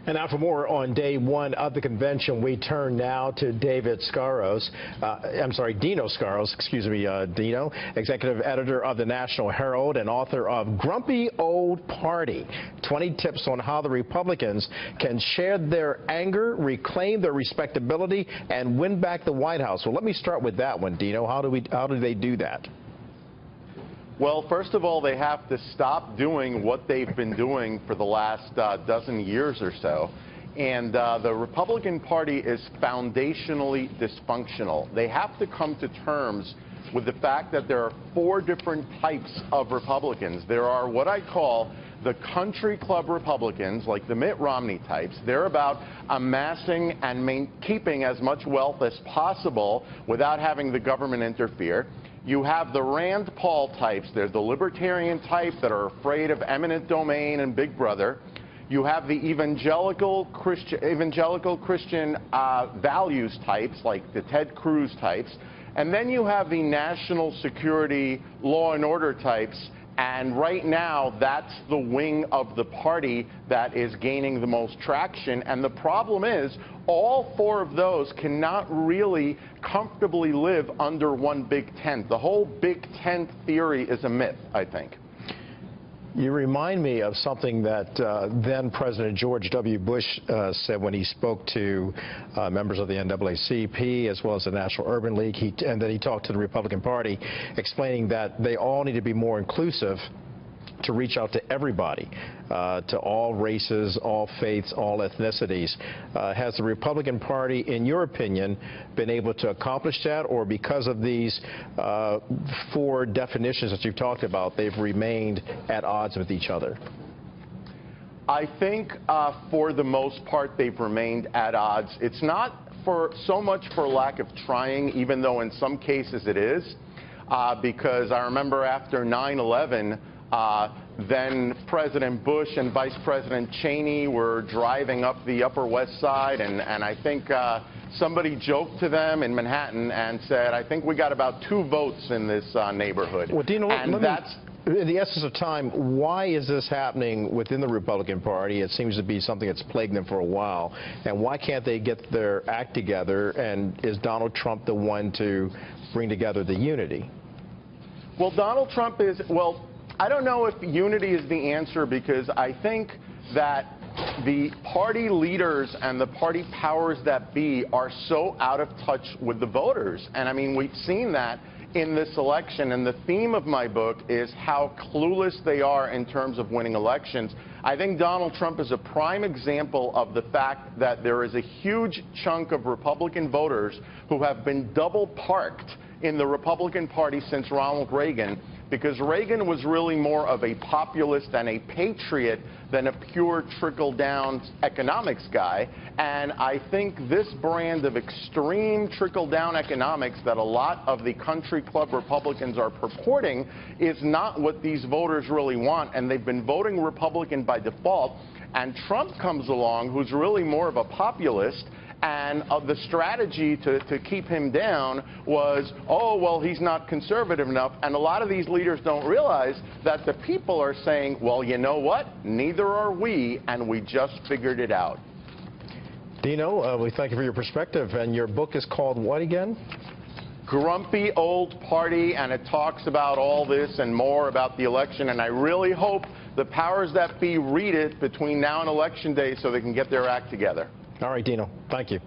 And now for more on day one of the convention, we turn now to Dino Scaros, Dino, executive editor of the National Herald and author of Grumpy Old Party, 20 tips on how the Republicans can share their anger, reclaim their respectability, and win back the White House. Well, let me start with that one, Dino. How do they do that? Well, first of all, they have to stop doing what they've been doing for the last dozen years or so. And the Republican Party is foundationally dysfunctional. They have to come to terms with the fact that there are 4 different types of Republicans. There are what I call the country club Republicans, like the Mitt Romney types. They're about amassing and keeping as much wealth as possible without having the government interfere. You have the Rand Paul types. They're the libertarian type that are afraid of eminent domain and Big Brother. You have the evangelical Christian values types, like the Ted Cruz types. And then you have the national security, law and order types. And right now, that's the wing of the party that is gaining the most traction. And the problem is, all 4 of those cannot really comfortably live under one big tent. The whole big tent theory is a myth, I think. You remind me of something that then President George W. Bush said when he spoke to members of the NAACP as well as the National Urban League, and then he talked to the Republican Party, explaining that they all need to be more inclusive to reach out to everybody, to all races, all faiths, all ethnicities. Has the Republican Party, in your opinion, been able to accomplish that, or because of these 4 definitions that you've talked about, they've remained at odds with each other? I think for the most part they've remained at odds. It's not so much for lack of trying, even though in some cases it is, because I remember after 9/11, then President Bush and Vice President Cheney were driving up the Upper West Side, and I think somebody joked to them in Manhattan and said, I think we got about 2 votes in this neighborhood. Well, Dino, in the essence of time, why is this happening within the Republican Party? It seems to be something that's plagued them for a while. And why can't they get their act together? And is Donald Trump the one to bring together the unity? Well, Donald Trump is, well, I don't know if unity is the answer, because I think that the party leaders and the party powers that be are so out of touch with the voters. And I mean, we've seen that in this election. And the theme of my book is how clueless they are in terms of winning elections. I think Donald Trump is a prime example of the fact that there is a huge chunk of Republican voters who have been double parked in the Republican Party since Ronald Reagan, because Reagan was really more of a populist and a patriot than a pure trickle-down economics guy. And I think this brand of extreme trickle-down economics that a lot of the country club Republicans are purporting is not what these voters really want, and they've been voting Republican by default. And Trump comes along, who's really more of a populist, and the strategy to keep him down was, oh, well, he's not conservative enough. And a lot of these leaders don't realize that the people are saying, well, you know what? Neither are we, and we just figured it out. Dino, we thank you for your perspective. And your book is called what again? Grumpy Old Party, and it talks about all this and more about the election. And I really hope the powers that be read it between now and Election Day so they can get their act together. All right, Dino. Thank you.